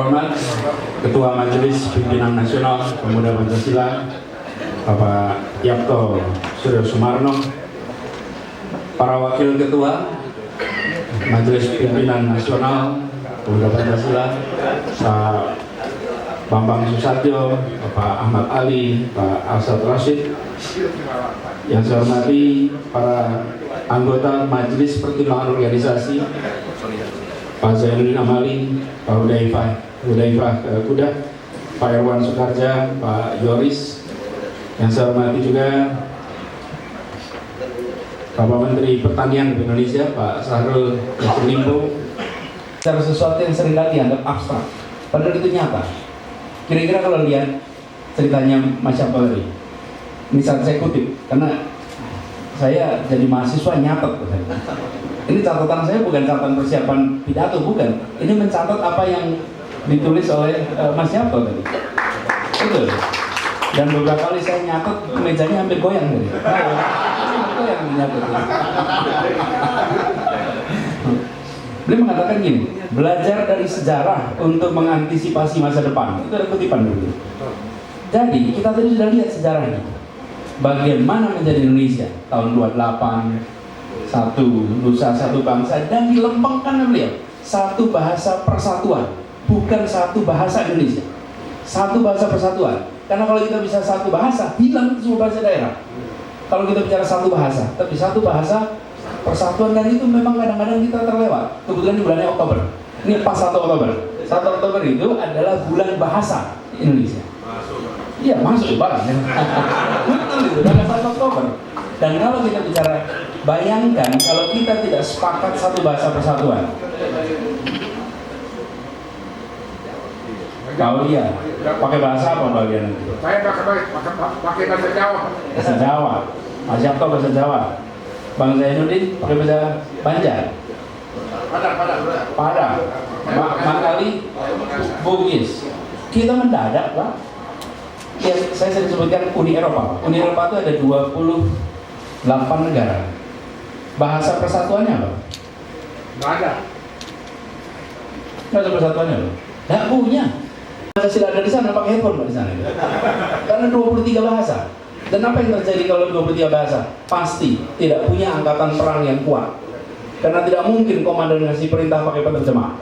terhormat Ketua Majelis Pimpinan Nasional Pemuda Pancasila Bapak Yapto Suryo Sumarno, para Wakil Ketua Majelis Pimpinan Nasional Pemuda Pancasila Pak Bambang Susatyo, Bapak Ahmad Ali, Pak Asad Rashid, yang saya hormati para anggota Majelis Pertimbangan Organisasi, Pak Zainuddin Amali, Pak Hudzaifah Kuda, Pak Irwan Sukarja, Pak Yoris, yang saya hormati juga Bapak Menteri Pertanian Indonesia, Pak Syahrul Yassin Limpo. Cara sesuatu yang seringkali dianggap abstrak, padahal itu nyata. Kira-kira kalau lihat ceritanya Mas Yapto tadi, misal saya kutip, karena saya jadi mahasiswa nyatet. Ini catatan saya bukan catatan persiapan pidato, bukan. Ini mencatat apa yang ditulis oleh Mas Yapto tadi. Betul. Dan beberapa kali saya nyatet, mejanya hampir goyang tadi. Itu yang menyatet. Beliau mengatakan gini, belajar dari sejarah untuk mengantisipasi masa depan. Itu ada kutipan dulu. Jadi kita tadi sudah lihat sejarahnya. Bagaimana menjadi Indonesia tahun 28, satu nusa satu bangsa, dan dilempengkan beliau satu bahasa persatuan, bukan satu bahasa Indonesia, satu bahasa persatuan. Karena kalau kita bisa satu bahasa, hilang semua bahasa daerah. Kalau kita bicara satu bahasa, tapi satu bahasa persatuan, dan itu memang kadang-kadang kita terlewat. Kebetulan di bulan Oktober, ini pas 1 Oktober. 1 Oktober itu adalah bulan bahasa Indonesia. Iya, masuk barang. Betul itu, tanggal 1 Oktober. Dan kalau kita bicara, bayangkan kalau kita tidak sepakat satu bahasa persatuan. Kau iya, pakai bahasa apa bagian itu? Saya pakai bahasa Jawa. Bahasa Jawa. Mas Yapto bahasa Jawa. Bang Zainuddin pakai bahasa Banjar. Padang. Makali Bugis. Kita mendadak, Pak. Ya, saya sering sebutkan Uni Eropa. Uni Eropa itu ada 28 negara. Bahasa persatuannya apa? Nggak ada. Bahasa persatuannya apa? Nggak punya. Pancasila ada di sana, pakai handphone Pak di sana. Karena 23 bahasa. Dan apa yang terjadi kalau 23 bahasa? Pasti tidak punya angkatan perang yang kuat. Karena tidak mungkin komandan ngasih perintah pakai penerjemah.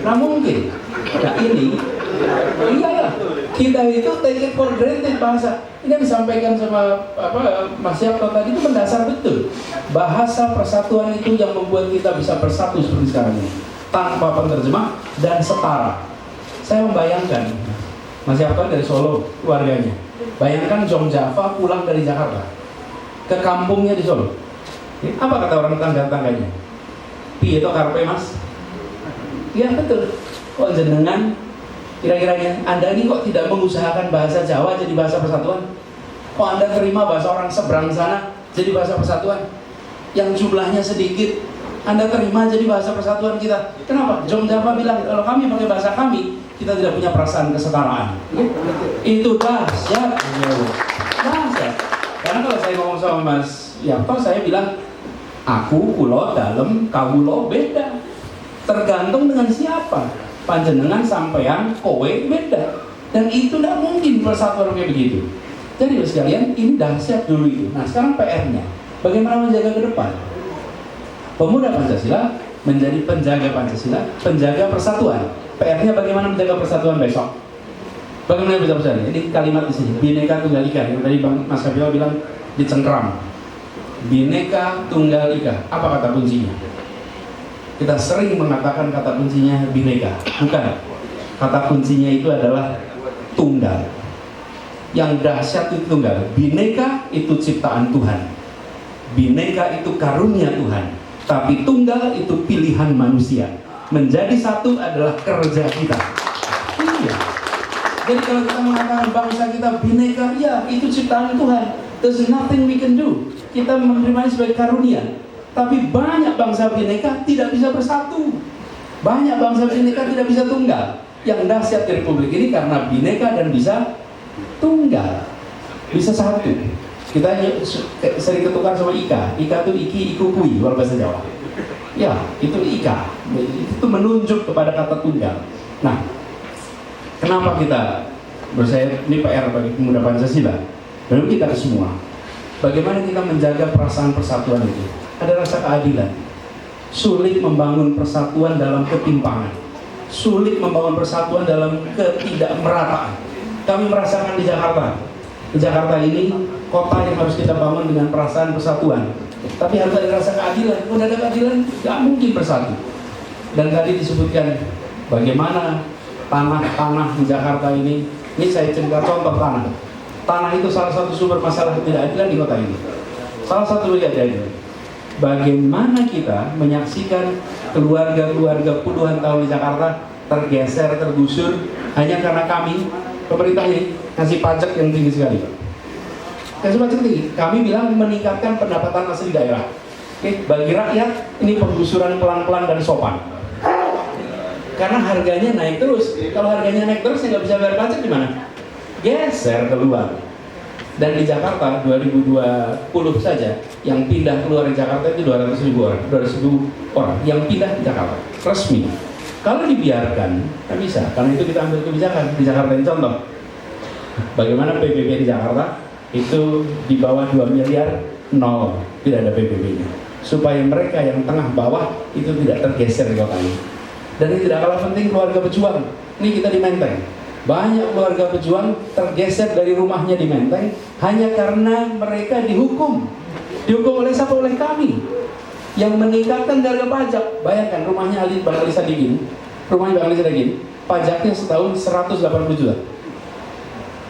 Nah mungkin. Nah ini, iyalah. Kita itu take it for granted bahasa. Ini yang disampaikan sama Mas Yapto tadi itu mendasar betul. Bahasa persatuan itu yang membuat kita bisa bersatu seperti sekarang ini. Tanpa penerjemah dan setara. Saya membayangkan Mas Yapto dari Solo, keluarganya. Bayangkan Jong Java pulang dari Jakarta ke kampungnya di Solo. Apa kata orang tangga-tangganya? Piye to karpe Mas? Iya betul. Kok jenengan kira-kiranya Anda ini kok tidak mengusahakan bahasa Jawa jadi bahasa persatuan? Kok Anda terima bahasa orang seberang sana jadi bahasa persatuan? Yang jumlahnya sedikit Anda terima jadi bahasa persatuan kita. Kenapa? Jong Java bilang kalau kami pakai bahasa kami, kita tidak punya perasaan kesetaraan. Itu dahsyat. Dahsyat. Karena kalau saya ngomong sama Mas Yapto, saya bilang aku, kulo, dalem, kawulo beda. Tergantung dengan siapa. Panjenengan, sampean, kowe beda. Dan itu tidak mungkin persatuan kayak begitu. Jadi sekalian, ini dahsyat dulu itu. Nah sekarang PR-nya, bagaimana menjaga ke depan? Pemuda Pancasila menjadi penjaga Pancasila, penjaga persatuan. PR-nya bagaimana menjaga persatuan besok? Bagaimana bisa persatuan? Ini kalimat di sini, Bhinneka Tunggal Ika. Yang tadi Bang Mas Kabio bilang dicengkram. Bhinneka Tunggal Ika. Apa kata kuncinya? Kita sering mengatakan kata kuncinya Bhinneka. Bukan. Kata kuncinya itu adalah tunggal. Yang dahsyat itu tunggal. Bhinneka itu ciptaan Tuhan. Bhinneka itu karunia Tuhan. Tapi tunggal itu pilihan manusia. Menjadi satu adalah kerja kita. Iya. Jadi kalau kita mengatakan bangsa kita bhinneka, ya itu ciptaan Tuhan. There's nothing we can do. Kita menerimanya sebagai karunia. Tapi banyak bangsa bhinneka tidak bisa bersatu. Banyak bangsa bhinneka tidak bisa tunggal. Yang dahsyat di Republik ini karena bhinneka dan bisa tunggal. Bisa satu. Kita sering ketukar sama Ika. Ika itu iki, iku, kui, kalau bahasa Jawa. Ya, itu Ika. Itu menunjuk kepada kata tunggal. Nah, Kenapa kita, menurut saya ini PR bagi pemuda Pancasila dan kita semua, bagaimana kita menjaga perasaan persatuan itu? Ada rasa keadilan. Sulit membangun persatuan dalam ketimpangan, sulit membangun persatuan dalam ketidakmerataan. Kami merasakan di Jakarta. Di Jakarta ini kota yang harus kita bangun dengan perasaan persatuan, tapi harus ada rasa keadilan. Kalau ada keadilan, nggak mungkin bersatu. Dan tadi disebutkan bagaimana tanah-tanah di Jakarta ini saya cerita contoh tanah. Tanah itu salah satu sumber masalah ketidakadilan di kota ini. Salah satu ketidakadilan. Bagaimana kita menyaksikan keluarga-keluarga puluhan tahun di Jakarta tergeser, tergusur hanya karena kami, pemerintah ini, kasih pajak yang tinggi sekali. Kasih pajak tinggi. Kami bilang meningkatkan pendapatan asli daerah. Oke, bagi rakyat ini penggusuran pelan-pelan dan sopan. Karena harganya naik terus. Kalau harganya naik terus, ya nggak bisa bayar pajak gimana? Geser keluar. Dan di Jakarta 2020 saja yang pindah keluar di Jakarta itu 200.000 orang, 200.000 orang yang pindah di Jakarta resmi. Kalau dibiarkan, nggak bisa. Karena itu kita ambil kebijakan di Jakarta. Ini contoh. Bagaimana PBB di Jakarta itu di bawah 2 miliar, nol, tidak ada PBB-nya. Supaya mereka yang tengah bawah itu tidak tergeser di kota ini. Dan yang tidak kalah penting, keluarga pejuang. Ini kita di Menteng. Banyak keluarga pejuang tergeser dari rumahnya di Menteng hanya karena mereka dihukum. Dihukum oleh siapa? Oleh kami. Yang meningkatkan harga pajak. Bayangkan rumahnya Bang Ali Sadikin, rumahnya Bang Ali Sadikin, pajaknya setahun 180 juta.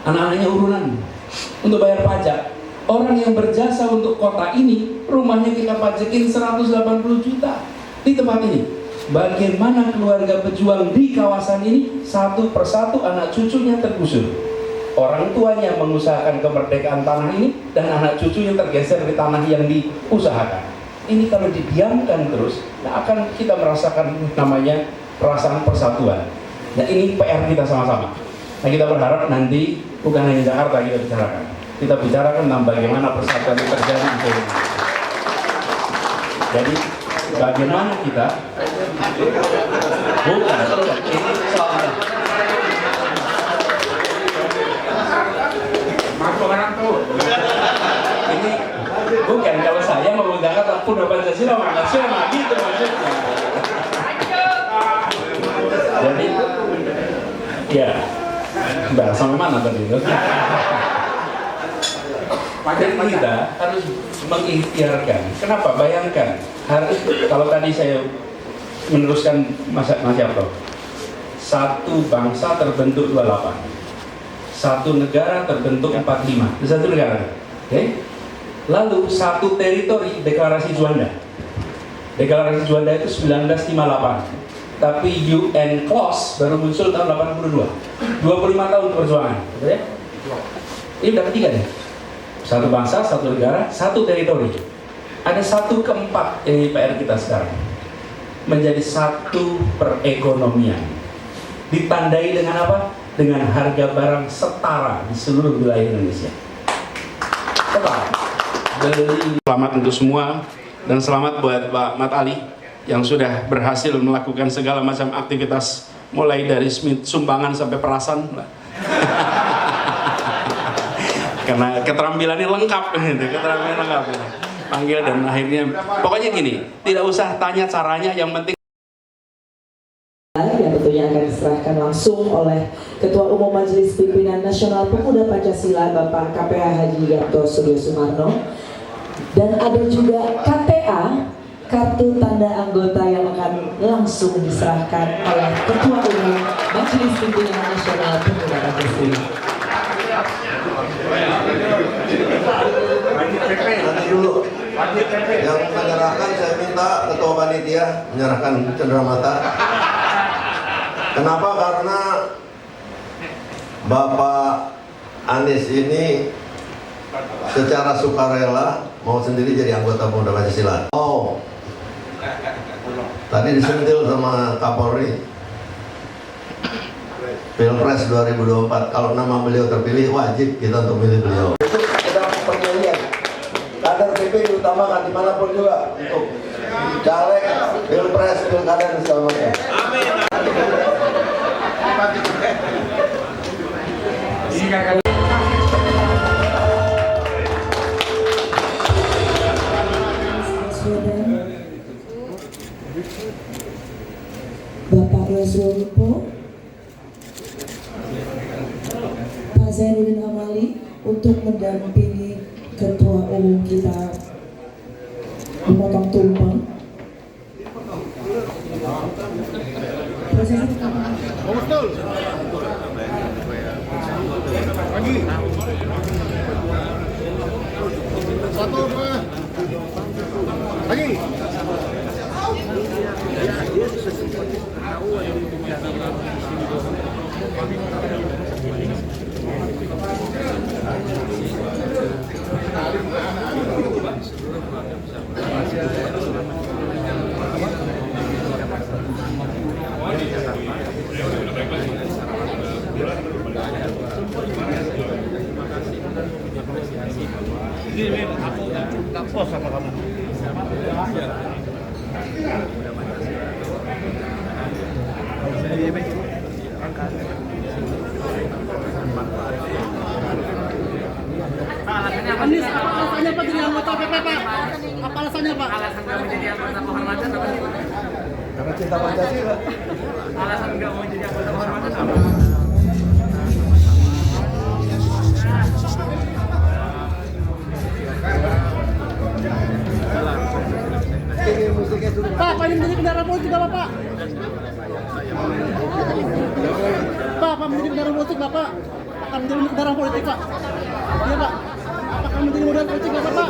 Anak-anaknya urunan untuk bayar pajak. Orang yang berjasa untuk kota ini, rumahnya kita pajakin 180 juta di tempat ini. Bagaimana keluarga pejuang di kawasan ini satu persatu anak cucunya tergusur. Orang tuanya mengusahakan kemerdekaan tanah ini dan anak cucunya tergeser di tanah yang diusahakan. Ini kalau didiamkan terus, nah akan kita merasakan namanya perasaan persatuan. Nah ini PR kita sama-sama. Nah kita berharap nanti bukan hanya Jakarta kita bicarakan. Kita bicarakan tentang bagaimana persatuan itu terjadi di Indonesia. Jadi bagaimana kita bukan ini soalnya Masuk orang tuh. ini bukan kalau saya mau Jakarta pemuda Pancasila nasional gitu maksudnya. Jadi ya bahas sampai mana tadi itu? Dan kita harus mengikhtiarkan. Kenapa? Bayangkan harus kalau tadi saya meneruskan Mas Yarto, satu bangsa terbentuk 28, satu negara terbentuk 45, di satu negara, oke? Lalu satu teritori deklarasi Juanda. Deklarasi Juanda itu 1958, tapi UN Clause baru muncul tahun 82, 25 tahun perjuangan, betul ya? Ini udah ketiga nih. Satu bangsa, satu negara, satu teritori. Ada satu keempat yang PR kita sekarang. Menjadi satu perekonomian. Ditandai dengan apa? Dengan harga barang setara di seluruh wilayah Indonesia. Setara. Selamat untuk semua dan selamat buat Pak Mat Ali yang sudah berhasil melakukan segala macam aktivitas mulai dari sumbangan sampai perasan. Karena keterampilannya lengkap, keterampilan lengkap. Panggil dan akhirnya, pokoknya gini, tidak usah tanya caranya, yang penting. Yang tentunya akan diserahkan langsung oleh Ketua Umum Majelis Pimpinan Nasional Pemuda Pancasila Bapak KPH Haji Yarto Suryo Sumarno. Dan ada juga KTA, kartu tanda anggota yang akan langsung diserahkan oleh Ketua Umum Majelis Pimpinan Nasional Pemuda Pancasila. Nanti dulu yang menyerahkan, saya minta ketua panitia menyerahkan cenderamata. Kenapa? Karena Bapak Anies ini secara sukarela mau sendiri jadi anggota Pemuda Pancasila. Oh, tadi disentil sama Kapolri. Pilpres 2024, kalau nama beliau terpilih, wajib kita untuk milih beliau. Itu kita pemilihan. Kader PP diutamakan dimanapun juga untuk caleg, pilpres, pilkada dan segala macam. Amin. meninggalkan. Baswedan, Bapak Yosua Lipo, Pak Zainuddin Amali untuk mendampingi Ketua Umum kita memotong tumpeng. Prosesnya Anies, apa alasannya Pak jadi anggota PP Pak? Apa alasannya Pak? Alasan nggak mau jadi anggota kehormatan apa sih? Karena cinta Pancasila. Alasan nggak mau jadi anggota kehormatan apa? Pak, Pak ini menjadi kendaraan politik Bapak Pak? Pak menjadi kendaraan politik Bapak? Akan menjadi kendaraan politik Pak? Iya Pak? Apakah menjadi modal politik Bapak Pak?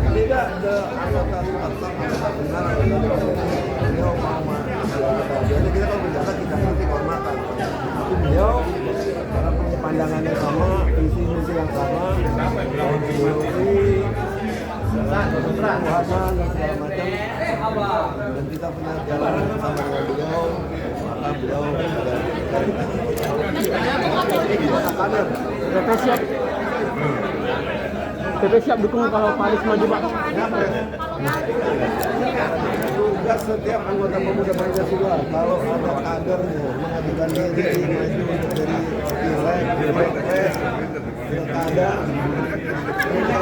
Tidak ada anggota tetap benar beliau mau jadi kita kalau menjaga kita kasih kehormatan. Tapi beliau karena punya pandangannya sama, visi misi yang sama, tahun ideologi, kekuasaan dan segala macam. Dan kita punya jalan bersama dengan beliau, maka beliau kader. PP siap dukung kalau Pak Anies maju Pak? Tugas setiap anggota pemuda Pancasila kalau ada kadernya mengajukan diri maju dari pileg, pilpres, pilkada, kita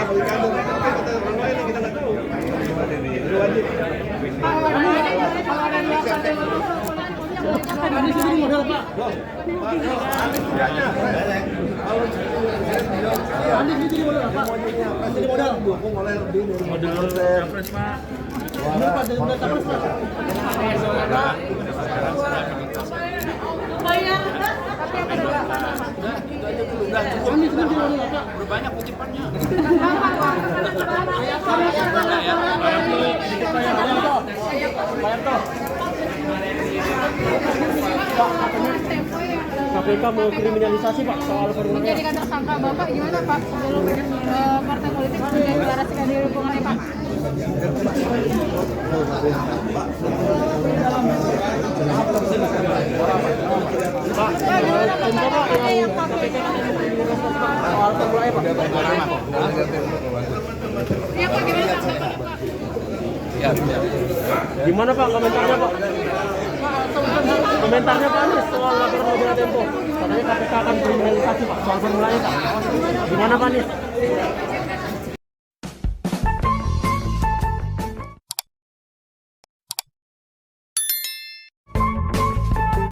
beli kader. Kita orang lain yang kita nggak tahu. Itu wajib. Anies jadi modal Pak? Anies jadi modal Pak? Jadi modal dukung oleh lebih dari modal Ini Pak jadi modal capres Pak? Anies jadi modal Pak? Banyak kutipannya. KPK mau kriminalisasi Pak soal perundungan. Menjadikan tersangka Bapak gimana Pak sebelum partai politik mendeklarasikan diri hubungannya Pak? Pak, gimana Pak yang KPK soal perundungan Pak? Iya Pak, gimana Pak? Gimana Pak komentarnya Pak? Komentarnya Pak Anies soal laporan Majalah Tempo. Katanya KPK akan kriminalisasi Pak soal perundungan Pak. Gimana Pak Anies?